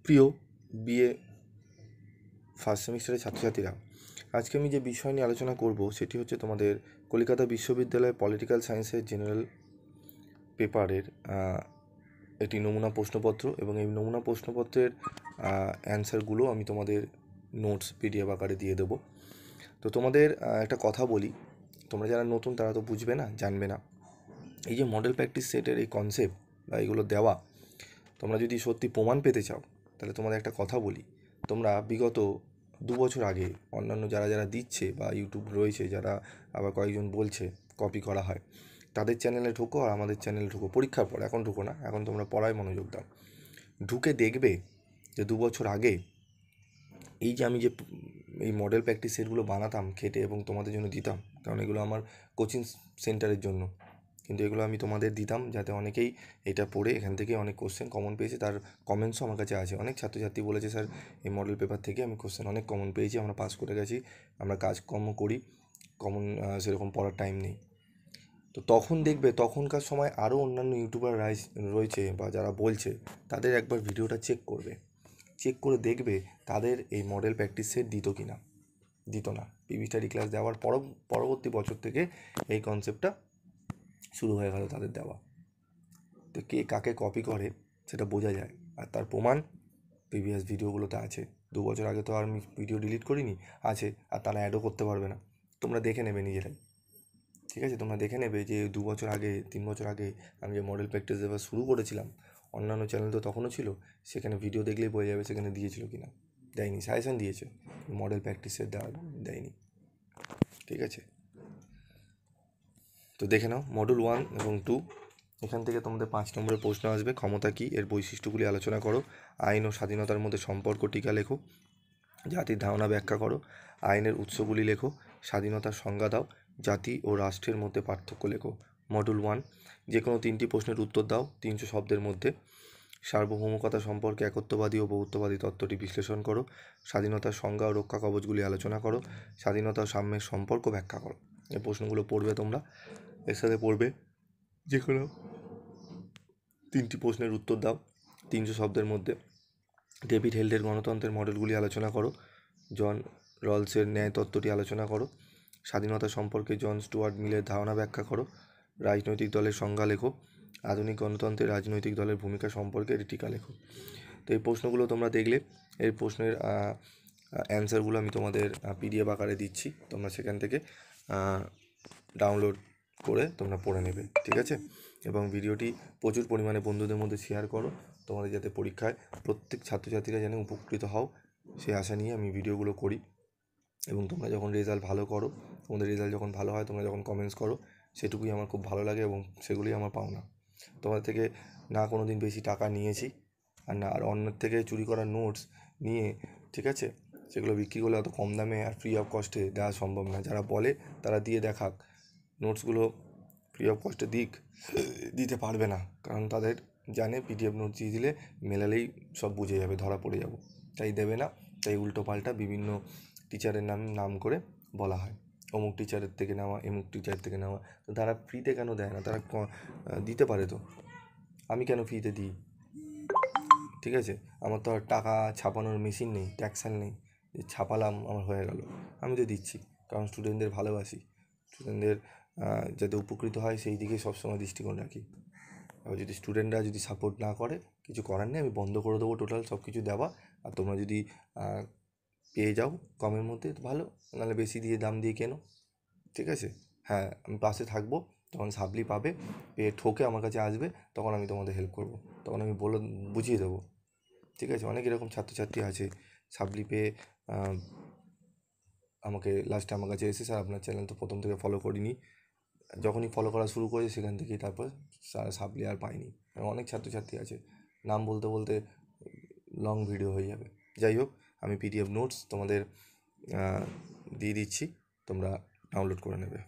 প্রিয় BA first সেমিস্টারের ছাত্রছাত্রীরা, আজকে আমি যে বিষয় নিয়ে আলোচনা করব সেটি হচ্ছে তোমাদের কলকাতা বিশ্ববিদ্যালয় পলিটিক্যাল সায়েন্সের জেনারেল পেপারের একটি নমুনা প্রশ্নপত্র, এবং এই নমুনা প্রশ্নপত্রের অ্যান্সারগুলো আমি তোমাদের নোটস পিডিএফ আকারে দিয়ে দেবো। তো তোমাদের একটা কথা বলি, তোমরা যারা নতুন তারা তো বুঝবে না, জানবে না। এই যে মডেল প্র্যাকটিস সেটের এই কনসেপ্ট বা এইগুলো দেওয়া, তোমরা যদি সত্যি প্রমাণ পেতে চাও তাহলে তোমাদের একটা কথা বলি, তোমরা বিগত 2 বছর আগে অন্যান্য যারা যারা দিচ্ছে বা ইউটিউব রয়েছে, যারা আবার কয়েকজন বলছে কপি করা হয়, তাদের চ্যানেলে ঢোকো আর আমাদের চ্যানেলে ঢোকো। পরীক্ষার পর, এখন ঢোকো না, এখন তোমরা পড়ায় মনোযোগ দাও। ঢুকে দেখবে যে 2 বছর আগে এই যে আমি যে এই মডেল প্র্যাকটিস সেটগুলো বানাতাম খেটে এবং তোমাদের জন্য দিতাম, কারণ এগুলো আমার কোচিং সেন্টারের জন্য, কিন্তু এগুলো আমি তোমাদের দিতাম যাতে অনেকেই এটা পড়ে এখান থেকে অনেক কোশ্চেন কমন পেয়েছে। তার কমেন্টসও আমার কাছে আছে, অনেক ছাত্রছাত্রী বলেছে স্যার এই মডেল পেপার থেকে আমি কোশ্চেন অনেক কমন পেয়েছি, আমরা পাস করে গেছি, আমরা কাজকর্ম করি, কমন সেরকম পড়ার টাইম নেই। তো তখন দেখবে তখনকার সময় আরও অন্যান্য ইউটিউবার রয়েছে বা যারা বলছে, তাদের একবার ভিডিওটা চেক করবে, চেক করে দেখবে তাদের এই মডেল প্র্যাকটিস সেট দিত কি না। দিত না। পিভি স্টাডি ক্লাস দেওয়ার পরবর্তী বছর থেকে এই কনসেপ্টটা শুরু হয়ে গেল তাদের দেওয়া। তো কে কাকে কপি করে সেটা বোঝা যায়, আর তার প্রমাণ প্রিভিয়াস ভিডিওগুলোতে আছে। 2 বছর আগে তো আর আমি ভিডিও ডিলিট করিনি, আছে, আর তারা অ্যাডও করতে পারবে না। তোমরা দেখে নেবে নিজেরাই, ঠিক আছে? তোমরা দেখে নেবে যে 2 বছর আগে 3 বছর আগে আমি যে মডেল প্র্যাকটিস দেওয়া শুরু করেছিলাম, অন্যান্য চ্যানেল তো তখনও ছিল, সেখানে ভিডিও দেখলেই বোঝা যাবে সেখানে দিয়েছিল কি না। দেয়নি, সাজেশন দিয়েছে, মডেল প্র্যাকটিসের দেয়নি, ঠিক আছে? তো দেখে নাও মডেল 1 এবং 2, এখান থেকে তোমাদের 5 নম্বরের প্রশ্ন আসবে। ক্ষমতা কী, এর বৈশিষ্ট্যগুলি আলোচনা করো। আইন ও স্বাধীনতার মধ্যে সম্পর্ক টিকা লেখো। জাতির ধারণা ব্যাখ্যা করো। আইনের উৎসগুলি লেখো। স্বাধীনতার সংজ্ঞা দাও। জাতি ও রাষ্ট্রের মধ্যে পার্থক্য লেখো। মডেল 1, যে কোনো 3টি প্রশ্নের উত্তর দাও 300 শব্দের মধ্যে। সার্বভৌমকতা সম্পর্কে একত্ববাদী ও বহুত্ববাদী তত্ত্বটি বিশ্লেষণ করো। স্বাধীনতার সংজ্ঞা ও রক্ষা কবচগুলি আলোচনা করো। স্বাধীনতা ও সাম্যের সম্পর্ক ব্যাখ্যা করো। এই প্রশ্নগুলো পড়বে তোমরা, এর সাথে পড়বে যে কোনো 3টি প্রশ্নের উত্তর দাও 300 শব্দের মধ্যে। ডেভিড হেল্ডের গণতন্ত্রের মডেলগুলি আলোচনা করো। জন রলসের ন্যায় তত্ত্বটি আলোচনা করো। স্বাধীনতা সম্পর্কে জন স্টুয়ার্ট মিলের ধারণা ব্যাখ্যা করো। রাজনৈতিক দলের সংজ্ঞা লেখো। আধুনিক গণতন্ত্রে রাজনৈতিক দলের ভূমিকা সম্পর্কে এটি টিকা লেখো। তো এই প্রশ্নগুলো তোমরা দেখলে, এই প্রশ্নের অ্যান্সারগুলো আমি তোমাদের পিডিএফ আকারে দিচ্ছি, তোমরা সেখান থেকে ডাউনলোড করে তোমরা পড়ে নেবে, ঠিক আছে? এবং ভিডিওটি প্রচুর পরিমাণে বন্ধুদের মধ্যে শেয়ার করো, তোমাদের যাতে পরীক্ষায় প্রত্যেক ছাত্রছাত্রীরা যেন উপকৃত হও সেই আশা নিয়ে আমি ভিডিওগুলো করি। এবং তোমরা যখন রেজাল্ট ভালো করো, তোমাদের রেজাল্ট যখন ভালো হয়, তোমরা যখন কমেন্টস করো, সেটুকুই আমার খুব ভালো লাগে এবং সেগুলোই আমার পাওনা। তোমাদের থেকে না কোনো দিন বেশি টাকা নিয়েছি, আর না আর অন্যের থেকে চুরি করা নোটস নিয়ে, ঠিক আছে, সেগুলো বিক্রি করলে অত কম দামে আর ফ্রি অফ কস্টে দেওয়া সম্ভব না। যারা বলে তারা দিয়ে দেখাক, নোটসগুলো ফ্রি অফ কস্টে দিতে পারবে না, কারণ তাদের জানে পিডিএফ নোট দিয়ে দিলে মেলালেই সব বুঝে যাবে, ধরা পড়ে যাব, তাই দেবে না। তাই উল্টো পাল্টা বিভিন্ন টিচারের নাম করে বলা হয়, অমুক টিচারের থেকে নেওয়া, এমুক টিচার থেকে নেওয়া। তো তারা ফ্রিতে কেন দেয় না? তারা দিতে পারে তো, আমি কেন ফ্রিতে দিই? ঠিক আছে, আমার তো আর টাকা ছাপানোর মেশিন নেই, ট্যাক্সাল নেই যে ছাপালাম আমার হয়ে গেল। আমি তো দিচ্ছি কারণ স্টুডেন্টদের ভালোবাসি, স্টুডেন্টদের যাতে উপকৃত হয় সেই দিকে সবসময় দৃষ্টিকোণ রাখি। এবার যদি স্টুডেন্টরা যদি সাপোর্ট না করে, কিছু করার নেই, আমি বন্ধ করে দেবো টোটাল সব কিছু দেওয়া। আর তোমরা যদি পেয়ে যাও কমের মধ্যে তো ভালো, নাহলে বেশি দিয়ে দাম দিয়ে কেনো, ঠিক আছে? হ্যাঁ, আমি পাশে থাকবো, যখন সাপ্লি পাবে, পেয়ে ঠকে আমার কাছে আসবে, তখন আমি তোমাদের হেল্প করবো, তখন আমি বুঝিয়ে দেবো, ঠিক আছে? অনেক এরকম ছাত্রছাত্রী আছে সাপ্লি পেয়ে আমাকে লাস্টে আমার কাছে এসে, স্যার আপনার চ্যানেল তো প্রথম থেকে ফলো করিনি, যখনই ফলো করা শুরু করেছি সেখান থেকেই তারপর সাপ্লি আর পাইনি। অনেক ছাত্রছাত্রী আছে, নাম বলতে বলতে লং ভিডিও হয়ে যাবে। যাই হোক, আমি পিডিএফ নোটস তোমাদের দিয়ে দিচ্ছি, তোমরা ডাউনলোড করে নেবে।